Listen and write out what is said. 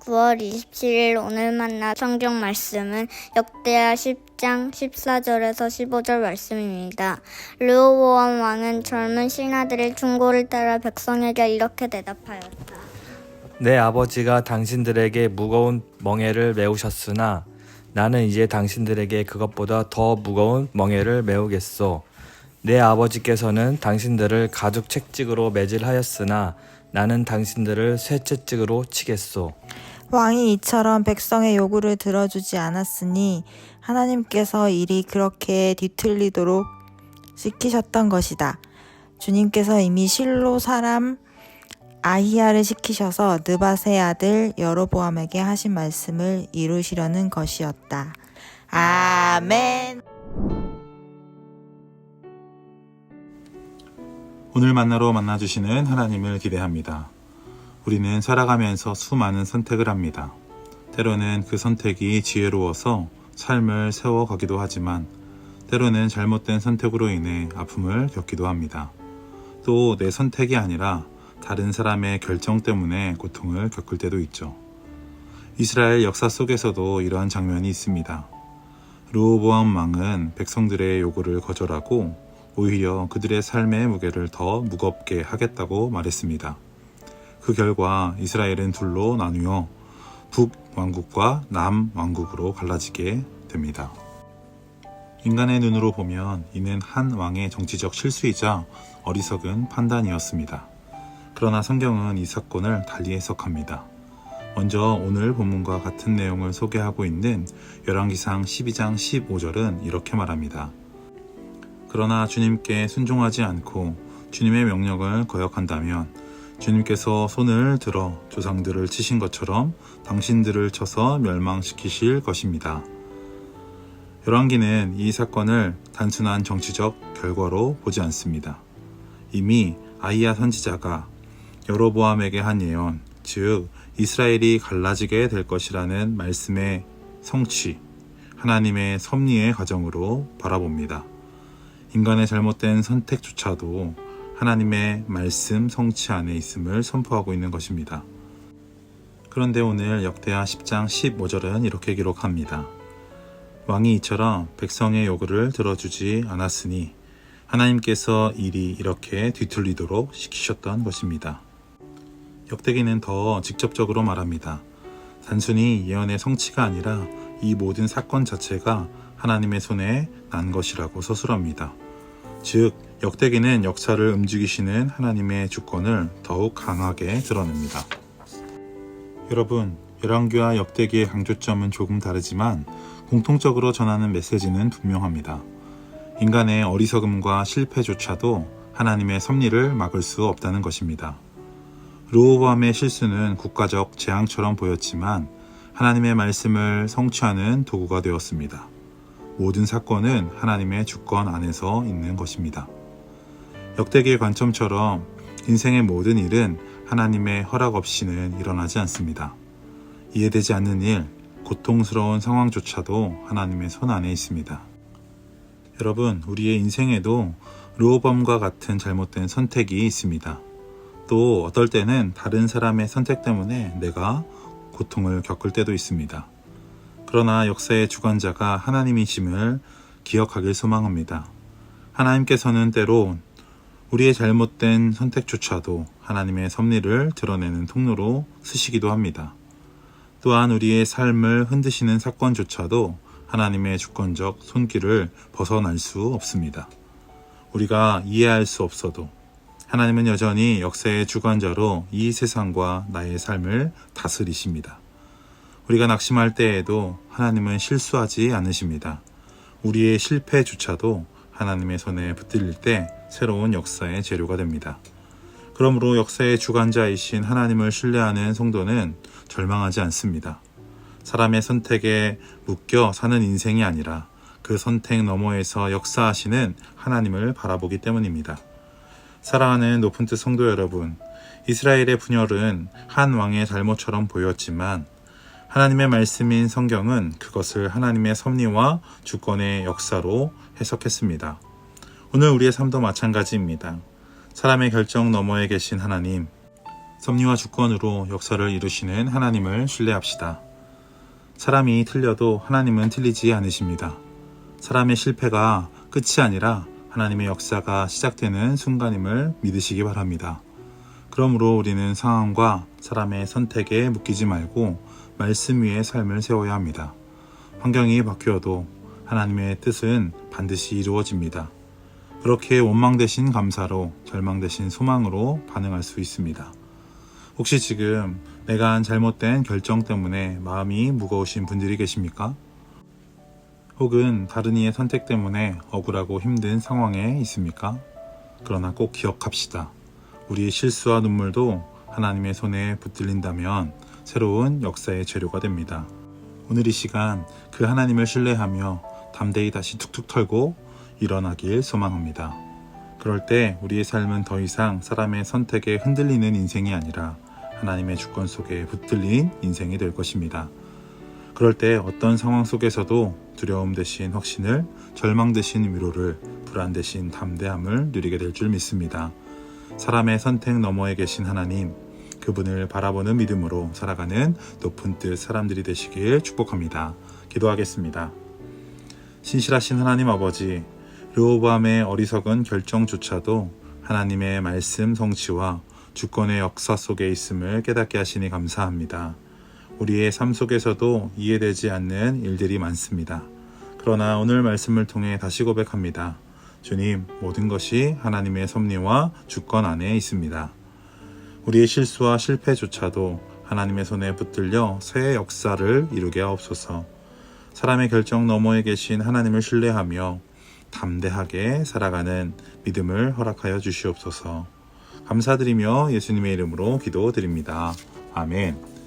9월 27일 오늘 만난 성경 말씀은 역대하 10장 14절에서 15절 말씀입니다. 르호보암 왕은 젊은 신하들의 충고를 따라 백성에게 이렇게 대답하였다. 내 아버지가 당신들에게 무거운 멍에를 메우셨으나 나는 이제 당신들에게 그것보다 더 무거운 멍에를 메우겠소. 내 아버지께서는 당신들을 가죽 채찍으로 매질하였으나 나는 당신들을 쇠채찍으로 치겠소. 왕이 이처럼 백성의 요구를 들어주지 않았으니 하나님께서 일이 그렇게 뒤틀리도록 시키셨던 것이다. 주님께서 이미 실로 사람 아히야를 시키셔서 느밧의 아들 여로보암에게 하신 말씀을 이루시려는 것이었다. 아멘. 오늘 만나러 만나주시는 하나님을 기대합니다. 우리는 살아가면서 수많은 선택을 합니다. 때로는 그 선택이 지혜로워서 삶을 세워가기도 하지만 때로는 잘못된 선택으로 인해 아픔을 겪기도 합니다. 또 내 선택이 아니라 다른 사람의 결정 때문에 고통을 겪을 때도 있죠. 이스라엘 역사 속에서도 이러한 장면이 있습니다. 르호보암 왕은 백성들의 요구를 거절하고 오히려 그들의 삶의 무게를 더 무겁게 하겠다고 말했습니다. 그 결과 이스라엘은 둘로 나뉘어 북왕국과 남왕국으로 갈라지게 됩니다. 인간의 눈으로 보면 이는 한 왕의 정치적 실수이자 어리석은 판단이었습니다. 그러나 성경은 이 사건을 달리 해석합니다. 먼저 오늘 본문과 같은 내용을 소개하고 있는 열왕기상 12장 15절은 이렇게 말합니다. 그러나 주님께 순종하지 않고 주님의 명령을 거역한다면 주님께서 손을 들어 조상들을 치신 것처럼 당신들을 쳐서 멸망시키실 것입니다. 열왕기는 이 사건을 단순한 정치적 결과로 보지 않습니다. 이미 아히야 선지자가 여로보암에게 한 예언, 즉 이스라엘이 갈라지게 될 것이라는 말씀의 성취, 하나님의 섭리의 과정으로 바라봅니다. 인간의 잘못된 선택조차도 하나님의 말씀 성취 안에 있음을 선포하고 있는 것입니다. 그런데 오늘 역대하 10장 15절은 이렇게 기록합니다. 왕이 이처럼 백성의 요구를 들어주지 않았으니 하나님께서 일이 이렇게 뒤틀리도록 시키셨던 것입니다. 역대기는 더 직접적으로 말합니다. 단순히 예언의 성취가 아니라 이 모든 사건 자체가 하나님의 손에 난 것이라고 서술합니다. 즉, 역대기는 역사를 움직이시는 하나님의 주권을 더욱 강하게 드러냅니다. 여러분, 열왕기와 역대기의 강조점은 조금 다르지만 공통적으로 전하는 메시지는 분명합니다. 인간의 어리석음과 실패조차도 하나님의 섭리를 막을 수 없다는 것입니다. 르호보암의 실수는 국가적 재앙처럼 보였지만 하나님의 말씀을 성취하는 도구가 되었습니다. 모든 사건은 하나님의 주권 안에서 있는 것입니다. 역대기의 관점처럼 인생의 모든 일은 하나님의 허락 없이는 일어나지 않습니다. 이해되지 않는 일, 고통스러운 상황조차도 하나님의 손 안에 있습니다. 여러분, 우리의 인생에도 르호보암과 같은 잘못된 선택이 있습니다. 또 어떨 때는 다른 사람의 선택 때문에 내가 고통을 겪을 때도 있습니다. 그러나 역사의 주관자가 하나님이심을 기억하길 소망합니다. 하나님께서는 때론 우리의 잘못된 선택조차도 하나님의 섭리를 드러내는 통로로 쓰시기도 합니다. 또한 우리의 삶을 흔드시는 사건조차도 하나님의 주권적 손길을 벗어날 수 없습니다. 우리가 이해할 수 없어도 하나님은 여전히 역사의 주관자로 이 세상과 나의 삶을 다스리십니다. 우리가 낙심할 때에도 하나님은 실수하지 않으십니다. 우리의 실패조차도 하나님의 손에 붙들릴 때 새로운 역사의 재료가 됩니다. 그러므로 역사의 주관자이신 하나님을 신뢰하는 성도는 절망하지 않습니다. 사람의 선택에 묶여 사는 인생이 아니라 그 선택 너머에서 역사하시는 하나님을 바라보기 때문입니다. 사랑하는 높은 뜻 성도 여러분, 이스라엘의 분열은 한 왕의 잘못처럼 보였지만 하나님의 말씀인 성경은 그것을 하나님의 섭리와 주권의 역사로 해석했습니다. 오늘 우리의 삶도 마찬가지입니다. 사람의 결정 너머에 계신 하나님, 섭리와 주권으로 역사를 이루시는 하나님을 신뢰합시다. 사람이 틀려도 하나님은 틀리지 않으십니다. 사람의 실패가 끝이 아니라 하나님의 역사가 시작되는 순간임을 믿으시기 바랍니다. 그러므로 우리는 상황과 사람의 선택에 묶이지 말고 말씀 위에 삶을 세워야 합니다. 환경이 바뀌어도 하나님의 뜻은 반드시 이루어집니다. 그렇게 원망되신 감사로 절망되신 소망으로 반응할 수 있습니다. 혹시 지금 내가 한 잘못된 결정 때문에 마음이 무거우신 분들이 계십니까? 혹은 다른 이의 선택 때문에 억울하고 힘든 상황에 있습니까? 그러나 꼭 기억합시다. 우리의 실수와 눈물도 하나님의 손에 붙들린다면 새로운 역사의 재료가 됩니다. 오늘 이 시간 그 하나님을 신뢰하며 담대히 다시 툭툭 털고 일어나길 소망합니다. 그럴 때 우리의 삶은 더 이상 사람의 선택에 흔들리는 인생이 아니라 하나님의 주권 속에 붙들린 인생이 될 것입니다. 그럴 때 어떤 상황 속에서도 두려움 대신 확신을, 절망 대신 위로를, 불안 대신 담대함을 누리게 될 줄 믿습니다. 사람의 선택 너머에 계신 하나님, 그분을 바라보는 믿음으로 살아가는 높은 뜻 사람들이 되시길 축복합니다. 기도하겠습니다. 신실하신 하나님 아버지, 르호보암의 어리석은 결정조차도 하나님의 말씀 성취와 주권의 역사 속에 있음을 깨닫게 하시니 감사합니다. 우리의 삶 속에서도 이해되지 않는 일들이 많습니다. 그러나 오늘 말씀을 통해 다시 고백합니다. 주님, 모든 것이 하나님의 섭리와 주권 안에 있습니다. 우리의 실수와 실패조차도 하나님의 손에 붙들려 새 역사를 이루게 하옵소서. 사람의 결정 너머에 계신 하나님을 신뢰하며 담대하게 살아가는 믿음을 허락하여 주시옵소서. 감사드리며 예수님의 이름으로 기도드립니다. 아멘.